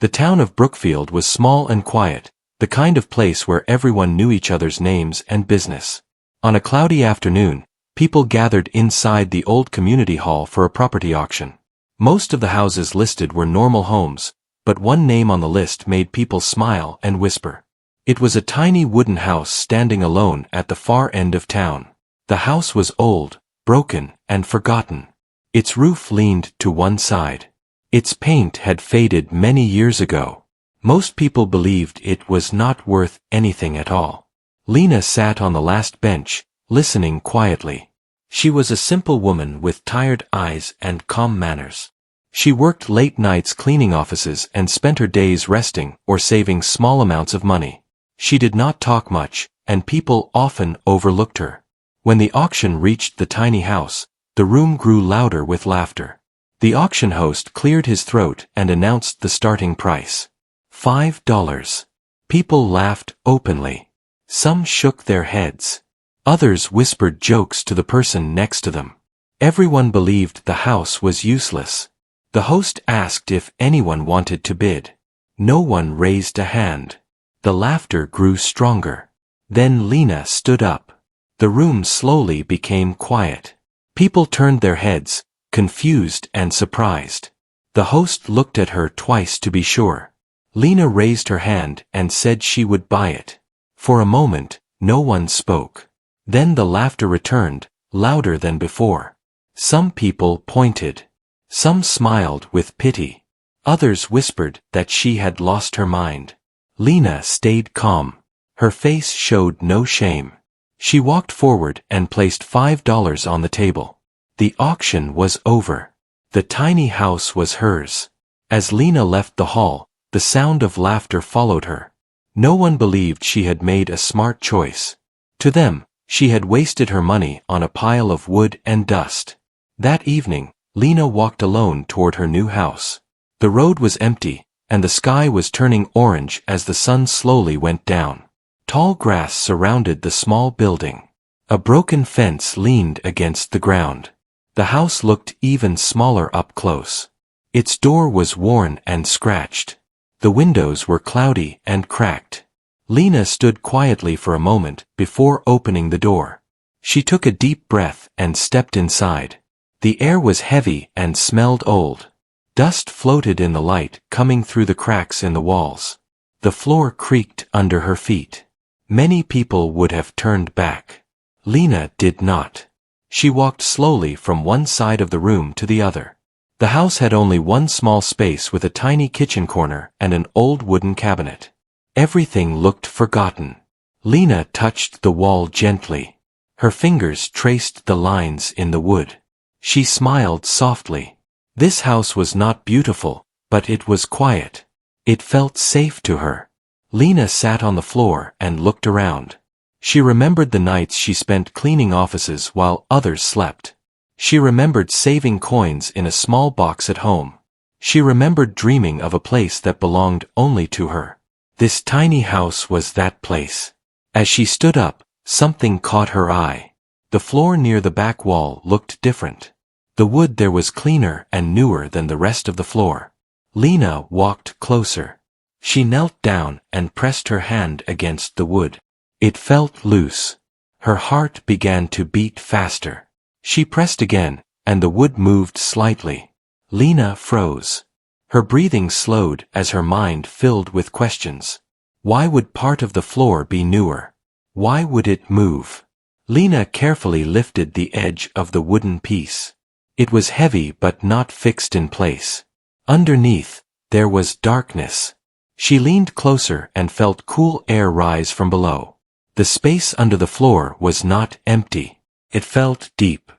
The town of Brookfield was small and quiet, the kind of place where everyone knew each other's names and business. On a cloudy afternoon, people gathered inside the old community hall for a property auction. Most of the houses listed were normal homes, but one name on the list made people smile and whisper. It was a tiny wooden house standing alone at the far end of town. The house was old, broken, and forgotten. Its roof leaned to one side. Its paint had faded many years ago. Most people believed it was not worth anything at all. Lena sat on the last bench, listening quietly. She was a simple woman with tired eyes and calm manners. She worked late nights cleaning offices and spent her days resting or saving small amounts of money. She did not talk much, and people often overlooked her. When the auction reached the tiny house, the room grew louder with laughter. The auction host cleared his throat and announced the starting price. $5. People laughed openly. Some shook their heads. Others whispered jokes to the person next to them. Everyone believed the house was useless. The host asked if anyone wanted to bid. No one raised a hand. The laughter grew stronger. Then Lena stood up. The room slowly became quiet. People turned their heads, confused and surprised. The host looked at her twice to be sure. Lena raised her hand and said she would buy it. For a moment, no one spoke. Then the laughter returned, louder than before. Some people pointed. Some smiled with pity. Others whispered that she had lost her mind. Lena stayed calm. Her face showed no shame. She walked forward and placed $5 on the table. The auction was over. The tiny house was hers. As Lena left the hall, the sound of laughter followed her. No one believed she had made a smart choice. To them, she had wasted her money on a pile of wood and dust. That evening, Lena walked alone toward her new house. The road was empty, and the sky was turning orange as the sun slowly went down. Tall grass surrounded the small building. A broken fence leaned against the ground. The house looked even smaller up close. Its door was worn and scratched. The windows were cloudy and cracked. Lena stood quietly for a moment before opening the door. She took a deep breath and stepped inside. The air was heavy and smelled old. Dust floated in the light coming through the cracks in the walls. The floor creaked under her feet. Many people would have turned back. Lena did not. She walked slowly from one side of the room to the other. The house had only one small space with a tiny kitchen corner and an old wooden cabinet. Everything looked forgotten. Lena touched the wall gently. Her fingers traced the lines in the wood. She smiled softly. This house was not beautiful, but it was quiet. It felt safe to her. Lena sat on the floor and looked around. She remembered the nights she spent cleaning offices while others slept. She remembered saving coins in a small box at home. She remembered dreaming of a place that belonged only to her. This tiny house was that place. As she stood up, something caught her eye. The floor near the back wall looked different. The wood there was cleaner and newer than the rest of the floor. Lena walked closer. She knelt down and pressed her hand against the wood. It felt loose. Her heart began to beat faster. She pressed again, and the wood moved slightly. Lena froze. Her breathing slowed as her mind filled with questions. Why would part of the floor be newer? Why would it move? Lena carefully lifted the edge of the wooden piece. It was heavy but not fixed in place. Underneath, there was darkness. She leaned closer and felt cool air rise from below. The space under the floor was not empty. It felt deep.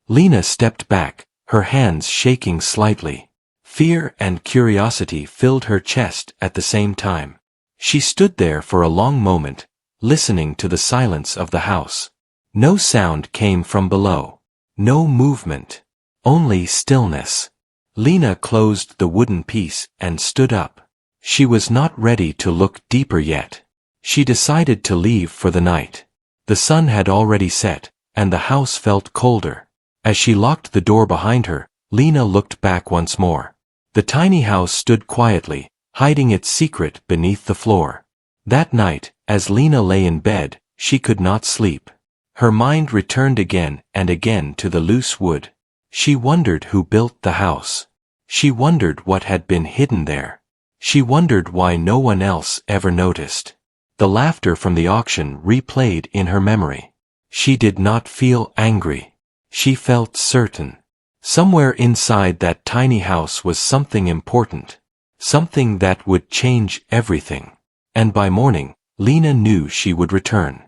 Lena stepped back, her hands shaking slightly. Fear and curiosity filled her chest at the same time. She stood there for a long moment, listening to the silence of the house. No sound came from below. No movement. Only stillness. Lena closed the wooden piece and stood up. She was not ready to look deeper yet. She decided to leave for the night. The sun had already set, and the house felt colder. As she locked the door behind her, Lena looked back once more. The tiny house stood quietly, hiding its secret beneath the floor. That night, as Lena lay in bed, she could not sleep. Her mind returned again and again to the loose wood. She wondered who built the house. She wondered what had been hidden there. She wondered why no one else ever noticed. The laughter from the auction replayed in her memory. She did not feel angry. She felt certain. Somewhere inside that tiny house was something important. Something that would change everything. And by morning, Lena knew she would return.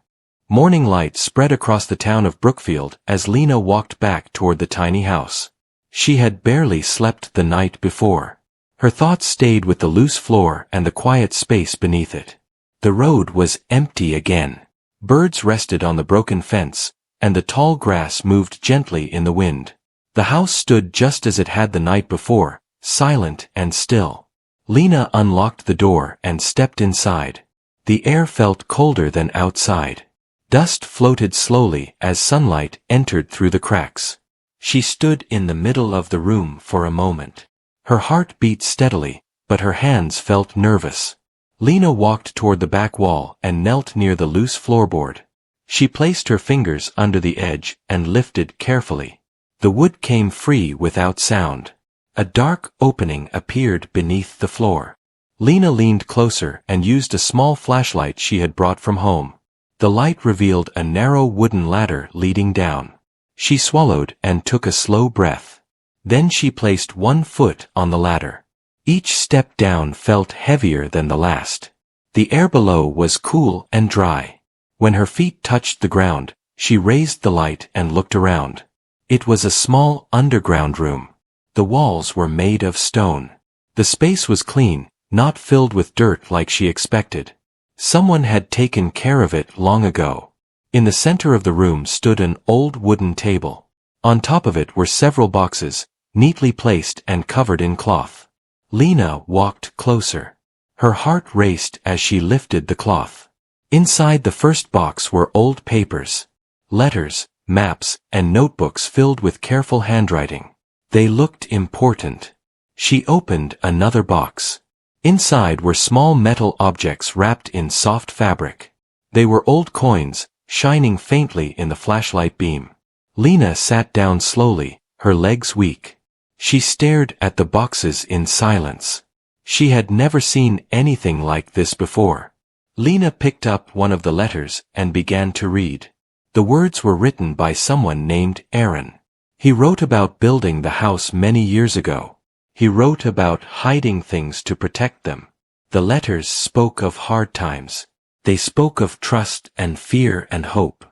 Morning light spread across the town of Brookfield as Lena walked back toward the tiny house. She had barely slept the night before. Her thoughts stayed with the loose floor and the quiet space beneath it. The road was empty again. Birds rested on the broken fence, and the tall grass moved gently in the wind. The house stood just as it had the night before, silent and still. Lena unlocked the door and stepped inside. The air felt colder than outside. Dust floated slowly as sunlight entered through the cracks. She stood in the middle of the room for a moment. Her heart beat steadily, but her hands felt nervous. Lena walked toward the back wall and knelt near the loose floorboard. She placed her fingers under the edge and lifted carefully. The wood came free without sound. A dark opening appeared beneath the floor. Lena leaned closer and used a small flashlight she had brought from home. The light revealed a narrow wooden ladder leading down. She swallowed and took a slow breath. Then she placed one foot on the ladder. Each step down felt heavier than the last. The air below was cool and dry. When her feet touched the ground, she raised the light and looked around. It was a small underground room. The walls were made of stone. The space was clean, not filled with dirt like she expected. Someone had taken care of it long ago. In the center of the room stood an old wooden table. On top of it were several boxes, neatly placed and covered in cloth. Lena walked closer. Her heart raced as she lifted the cloth. Inside the first box were old papers, letters, maps, and notebooks filled with careful handwriting. They looked important. She opened another box. Inside were small metal objects wrapped in soft fabric. They were old coins, shining faintly in the flashlight beam. Lena sat down slowly, her legs weak. She stared at the boxes in silence. She had never seen anything like this before. Lena picked up one of the letters and began to read. The words were written by someone named Aaron. He wrote about building the house many years ago. He wrote about hiding things to protect them. The letters spoke of hard times. They spoke of trust and fear and hope.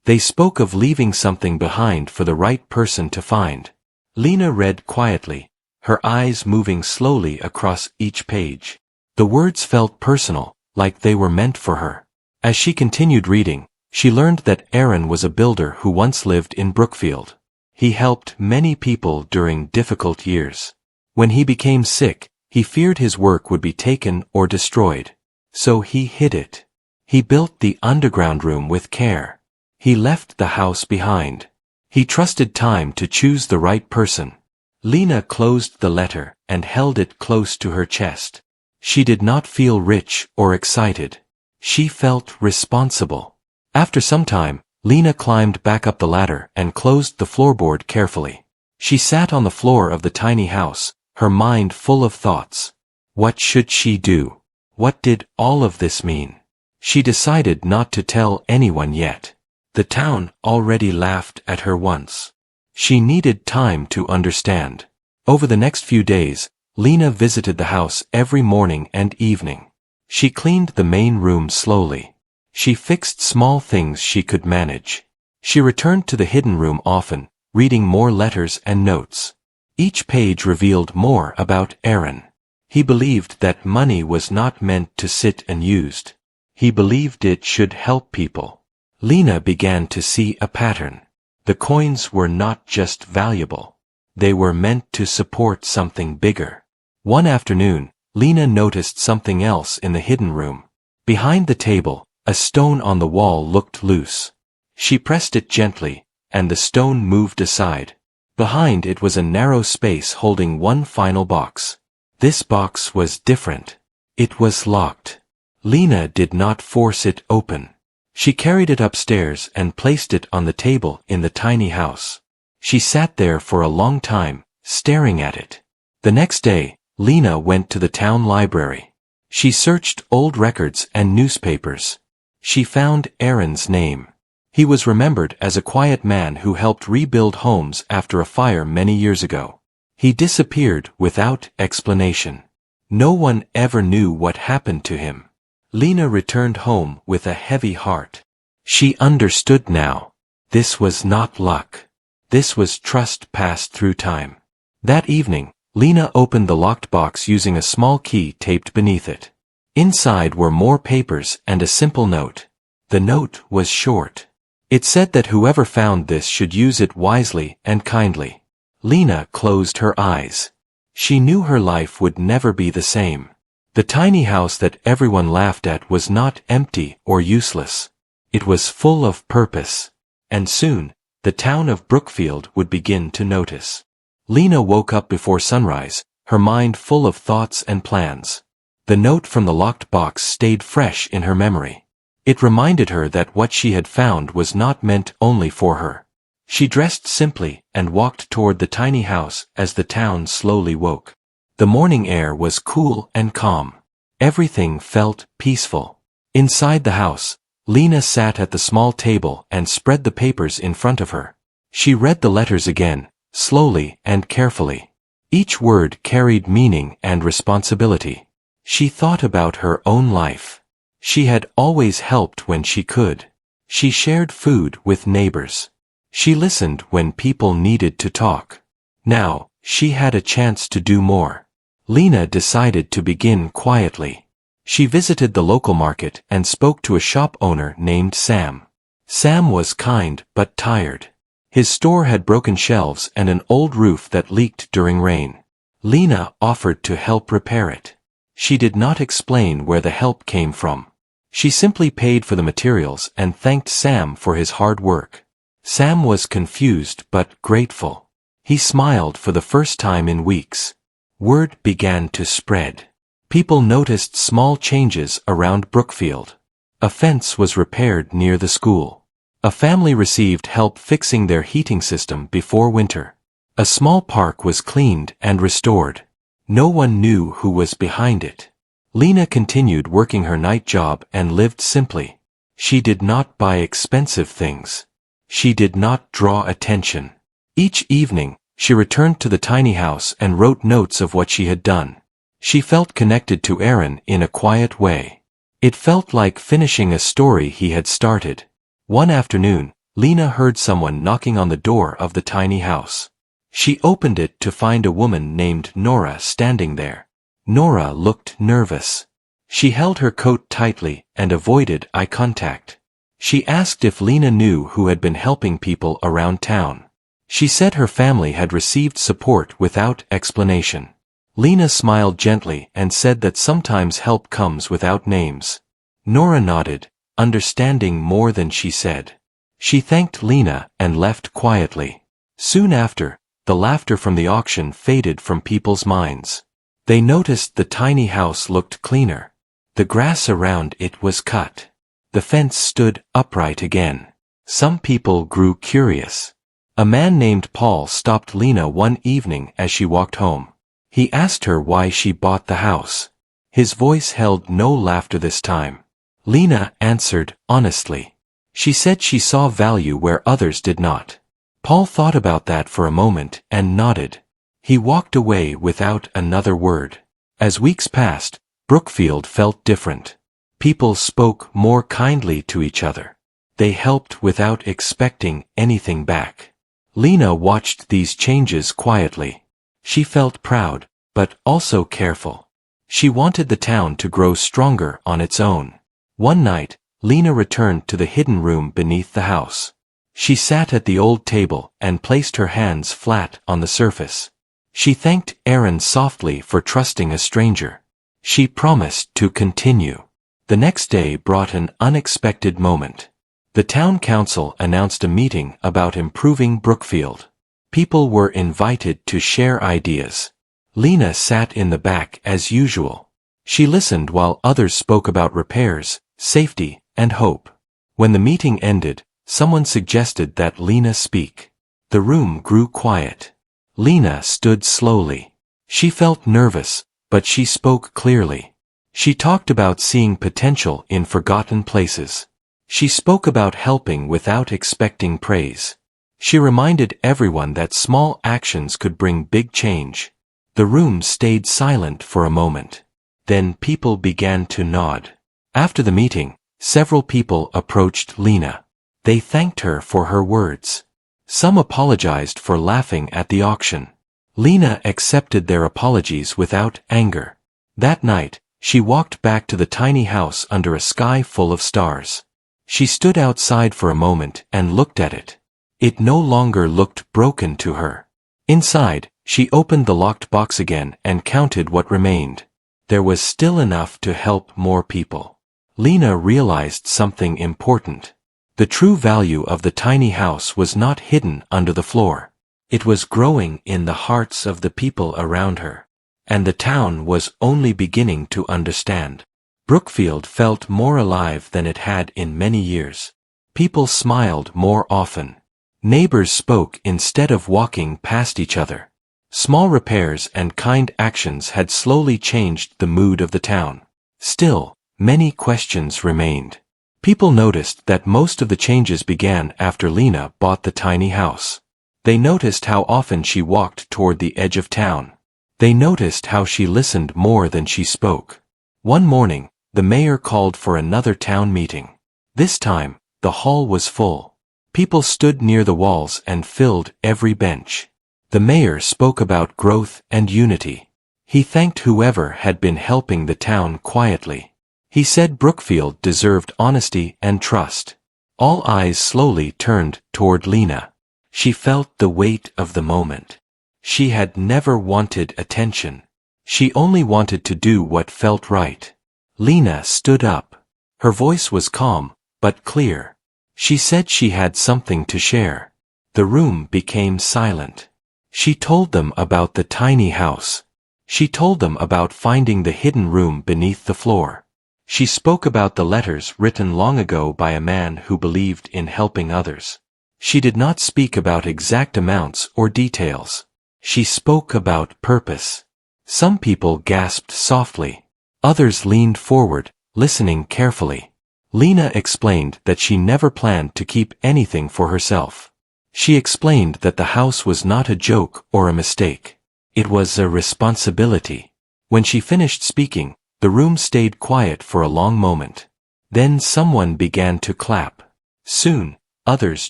They spoke of leaving something behind for the right person to find. Lena read quietly, her eyes moving slowly across each page. The words felt personal, like they were meant for her. As she continued reading, she learned that Aaron was a builder who once lived in Brookfield. He helped many people during difficult years. When he became sick, he feared his work would be taken or destroyed. So he hid it. He built the underground room with care. He left the house behind. He trusted time to choose the right person. Lena closed the letter and held it close to her chest. She did not feel rich or excited. She felt responsible. After some time, Lena climbed back up the ladder and closed the floorboard carefully. She sat on the floor of the tiny house, her mind full of thoughts. What should she do? What did all of this mean? She decided not to tell anyone yet. The town already laughed at her once. She needed time to understand. Over the next few days, Lena visited the house every morning and evening. She cleaned the main room slowly. She fixed small things she could manage. She returned to the hidden room often, reading more letters and notes. Each page revealed more about Aaron. He believed that money was not meant to sit unused. He believed it should help people. Lena began to see a pattern. The coins were not just valuable. They were meant to support something bigger. One afternoon, Lena noticed something else in the hidden room. Behind the table, a stone on the wall looked loose. She pressed it gently, and the stone moved aside. Behind it was a narrow space holding one final box. This box was different. It was locked. Lena did not force it open. She carried it upstairs and placed it on the table in the tiny house. She sat there for a long time, staring at it. The next day, Lena went to the town library. She searched old records and newspapers. She found Aaron's name. He was remembered as a quiet man who helped rebuild homes after a fire many years ago. He disappeared without explanation. No one ever knew what happened to him. Lena returned home with a heavy heart. She understood now. This was not luck. This was trust passed through time. That evening, Lena opened the locked box using a small key taped beneath it. Inside were more papers and a simple note. The note was short. It said that whoever found this should use it wisely and kindly. Lena closed her eyes. She knew her life would never be the same. The tiny house that everyone laughed at was not empty or useless. It was full of purpose. And soon, the town of Brookfield would begin to notice. Lena woke up before sunrise, her mind full of thoughts and plans. The note from the locked box stayed fresh in her memory. It reminded her that what she had found was not meant only for her. She dressed simply and walked toward the tiny house as the town slowly woke. The morning air was cool and calm. Everything felt peaceful. Inside the house, Lena sat at the small table and spread the papers in front of her. She read the letters again, slowly and carefully. Each word carried meaning and responsibility. She thought about her own life. She had always helped when she could. She shared food with neighbors. She listened when people needed to talk. Now, she had a chance to do more. Lena decided to begin quietly. She visited the local market and spoke to a shop owner named Sam. Sam was kind but tired. His store had broken shelves and an old roof that leaked during rain. Lena offered to help repair it. She did not explain where the help came from. She simply paid for the materials and thanked Sam for his hard work. Sam was confused but grateful. He smiled for the first time in weeks. Word began to spread. People noticed small changes around Brookfield. A fence was repaired near the school. A family received help fixing their heating system before winter. A small park was cleaned and restored. No one knew who was behind it. Lena continued working her night job and lived simply. She did not buy expensive things. She did not draw attention. Each evening, she returned to the tiny house and wrote notes of what she had done. She felt connected to Aaron in a quiet way. It felt like finishing a story he had started. One afternoon, Lena heard someone knocking on the door of the tiny house. She opened it to find a woman named Nora standing there. Nora looked nervous. She held her coat tightly and avoided eye contact. She asked if Lena knew who had been helping people around town. She said her family had received support without explanation. Lena smiled gently and said that sometimes help comes without names. Nora nodded, understanding more than she said. She thanked Lena and left quietly. Soon after, the laughter from the auction faded from people's minds. They noticed the tiny house looked cleaner. The grass around it was cut. The fence stood upright again. Some people grew curious. A man named Paul stopped Lena one evening as she walked home. He asked her why she bought the house. His voice held no laughter this time. Lena answered honestly. She said she saw value where others did not. Paul thought about that for a moment and nodded. He walked away without another word. As weeks passed, Brookfield felt different. People spoke more kindly to each other. They helped without expecting anything back. Lena watched these changes quietly. She felt proud, but also careful. She wanted the town to grow stronger on its own. One night, Lena returned to the hidden room beneath the house. She sat at the old table and placed her hands flat on the surface. She thanked Aaron softly for trusting a stranger. She promised to continue. The next day brought an unexpected moment. The town council announced a meeting about improving Brookfield. People were invited to share ideas. Lena sat in the back as usual. She listened while others spoke about repairs, safety, and hope. When the meeting ended, someone suggested that Lena speak. The room grew quiet. Lena stood slowly. She felt nervous, but she spoke clearly. She talked about seeing potential in forgotten places. She spoke about helping without expecting praise. She reminded everyone that small actions could bring big change. The room stayed silent for a moment. Then people began to nod. After the meeting, several people approached Lena. They thanked her for her words. Some apologized for laughing at the auction. Lena accepted their apologies without anger. That night, she walked back to the tiny house under a sky full of stars. She stood outside for a moment and looked at it. It no longer looked broken to her. Inside, she opened the locked box again and counted what remained. There was still enough to help more people. Lena realized something important. The true value of the tiny house was not hidden under the floor. It was growing in the hearts of the people around her. And the town was only beginning to understand. Brookfield felt more alive than it had in many years. People smiled more often. Neighbors spoke instead of walking past each other. Small repairs and kind actions had slowly changed the mood of the town. Still, many questions remained. People noticed that most of the changes began after Lena bought the tiny house. They noticed how often she walked toward the edge of town. They noticed how she listened more than she spoke. One morning, the mayor called for another town meeting. This time, the hall was full. People stood near the walls and filled every bench. The mayor spoke about growth and unity. He thanked whoever had been helping the town quietly. He said Brookfield deserved honesty and trust. All eyes slowly turned toward Lena. She felt the weight of the moment. She had never wanted attention. She only wanted to do what felt right. Lena stood up. Her voice was calm, but clear. She said she had something to share. The room became silent. She told them about the tiny house. She told them about finding the hidden room beneath the floor. She spoke about the letters written long ago by a man who believed in helping others. She did not speak about exact amounts or details. She spoke about purpose. Some people gasped softly. Others leaned forward, listening carefully. Lena explained that she never planned to keep anything for herself. She explained that the house was not a joke or a mistake. It was a responsibility. When she finished speaking, the room stayed quiet for a long moment. Then someone began to clap. Soon, others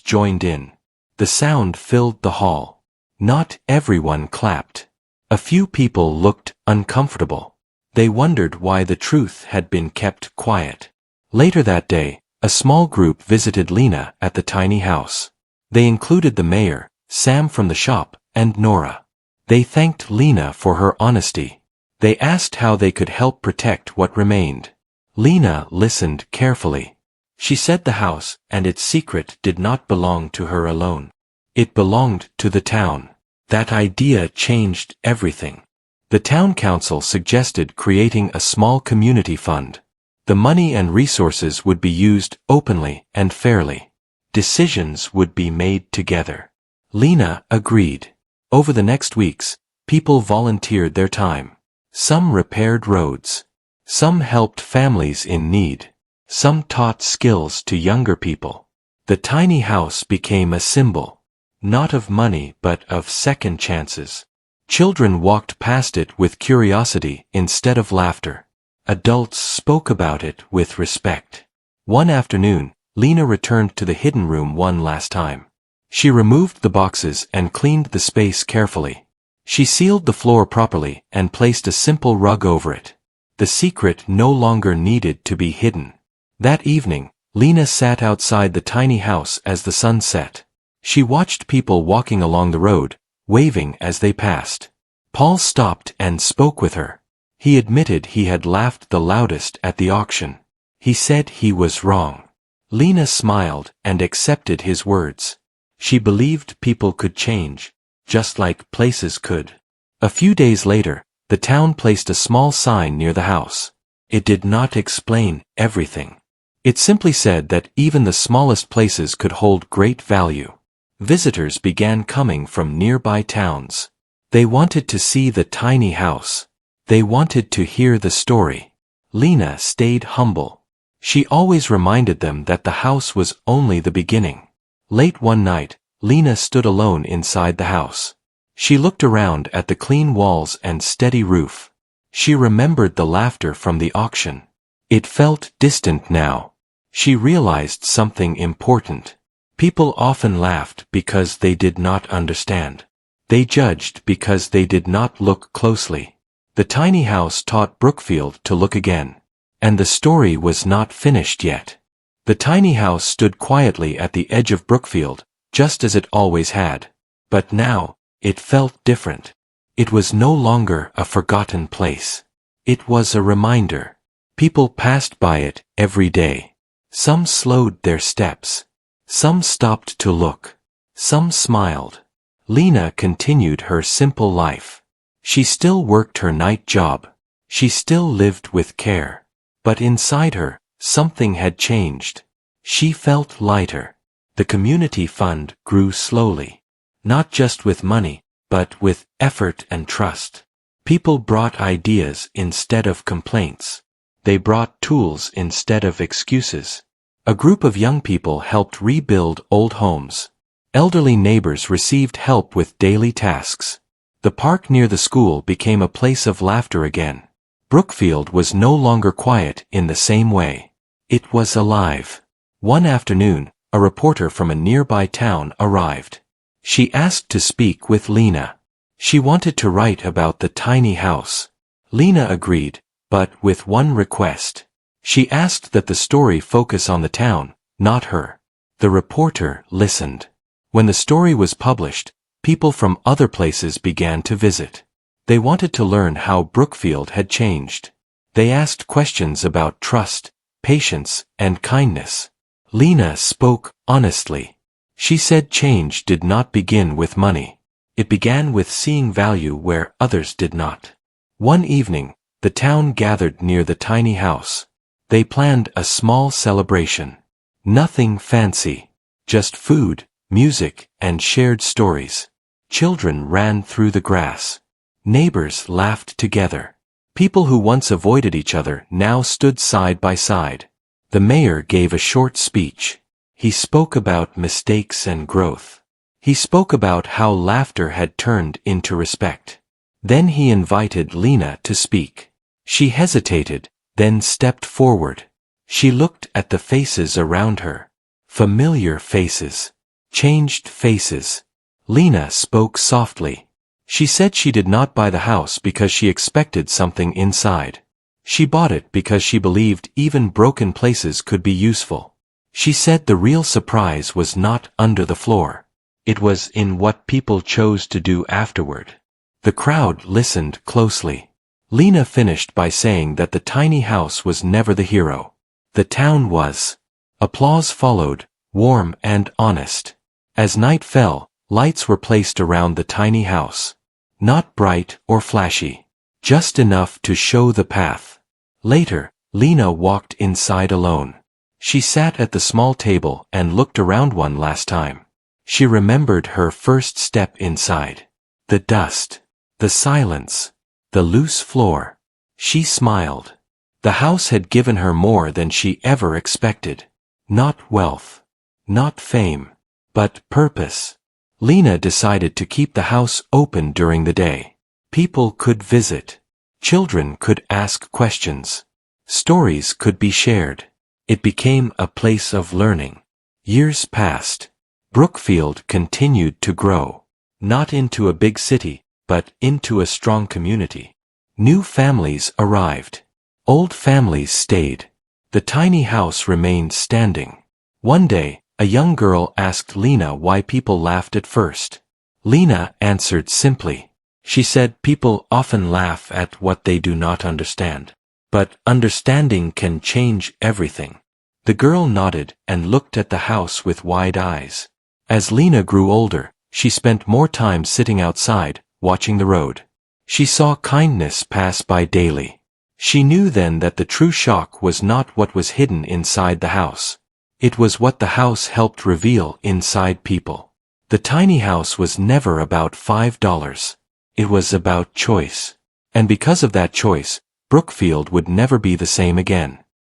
joined in. The sound filled the hall. Not everyone clapped. A few people looked uncomfortable. They wondered why the truth had been kept quiet. Later that day, a small group visited Lena at the tiny house. They included the mayor, Sam from the shop, and Nora. They thanked Lena for her honesty. They asked how they could help protect what remained. Lena listened carefully. She said the house and its secret did not belong to her alone. It belonged to the town. That idea changed everything. The town council suggested creating a small community fund. The money and resources would be used openly and fairly. Decisions would be made together. Lena agreed. Over the next weeks, people volunteered their time. Some repaired roads. Some helped families in need. Some taught skills to younger people. The tiny house became a symbol, not of money but of second chances. Children walked past it with curiosity instead of laughter. Adults spoke about it with respect. One afternoon, Lena returned to the hidden room one last time. She removed the boxes and cleaned the space carefully. She sealed the floor properly and placed a simple rug over it. The secret no longer needed to be hidden. That evening, Lena sat outside the tiny house as the sun set. She watched people walking along the road, waving as they passed. Paul stopped and spoke with her. He admitted he had laughed the loudest at the auction. He said he was wrong. Lena smiled and accepted his words. She believed people could change, just like places could. A few days later, The town placed a small sign near the house. It did not explain everything. It simply said that even the smallest places could hold great value. Visitors began coming from nearby towns. They wanted to see the tiny house. They wanted to hear the story. Lena stayed humble. She always reminded them that the house was only the beginning. Late one night, Lena stood alone inside the house. She looked around at the clean walls and steady roof. She remembered the laughter from the auction. It felt distant now. She realized something important. People often laughed because they did not understand. They judged because they did not look closely. The tiny house taught Brookfield to look again. And the story was not finished yet. The tiny house stood quietly at the edge of Brookfield, just as it always had. But now, it felt different. It was no longer a forgotten place. It was a reminder. People passed by it every day. Some slowed their steps. Some stopped to look. Some smiled. Lena continued her simple life. She still worked her night job. She still lived with care. But inside her, something had changed. She felt lighter. The community fund grew slowly. Not just with money, but with effort and trust. People brought ideas instead of complaints. They brought tools instead of excuses. A group of young people helped rebuild old homes. Elderly neighbors received help with daily tasks. The park near the school became a place of laughter again. Brookfield was no longer quiet in the same way. It was alive. One afternoon, a reporter from a nearby town arrived. She asked to speak with Lena. She wanted to write about the tiny house. Lena agreed, but with one request. She asked that the story focus on the town, not her. The reporter listened. When the story was published, people from other places began to visit. They wanted to learn how Brookfield had changed. They asked questions about trust, patience, and kindness. Lena spoke honestly. She said change did not begin with money. It began with seeing value where others did not. One evening, the town gathered near the tiny house. They planned a small celebration. Nothing fancy. Just food, music, and shared stories. Children ran through the grass. Neighbors laughed together. People who once avoided each other now stood side by side. The mayor gave a short speech. He spoke about mistakes and growth. He spoke about how laughter had turned into respect. Then he invited Lena to speak. She hesitated, then stepped forward. She looked at the faces around her. Familiar faces. Changed faces. Lena spoke softly. She said she did not buy the house because she expected something inside. She bought it because she believed even broken places could be useful. She said the real surprise was not under the floor. It was in what people chose to do afterward. The crowd listened closely. Lena finished by saying that the tiny house was never the hero. The town was. Applause followed, warm and honest. As night fell, lights were placed around the tiny house. Not bright or flashy. Just enough to show the path. Later, Lena walked inside alone. She sat at the small table and looked around one last time. She remembered her first step inside. The dust. The silence. The loose floor. She smiled. The house had given her more than she ever expected. Not wealth. Not fame. But purpose. Lena decided to keep the house open during the day. People could visit. Children could ask questions. Stories could be shared. It became a place of learning. Years passed. Brookfield continued to grow. Not into a big city, but into a strong community. New families arrived. Old families stayed. The tiny house remained standing. One day, a young girl asked Lena why people laughed at first. Lena answered simply. She said people often laugh at what they do not understand. But understanding can change everything. The girl nodded and looked at the house with wide eyes. As Lena grew older, she spent more time sitting outside, watching the road. She saw kindness pass by daily. She knew then that the true shock was not what was hidden inside the house. It was what the house helped reveal inside people. The tiny house was never about $5. It was about choice. And because of that choice, Brookfield would never be the same again.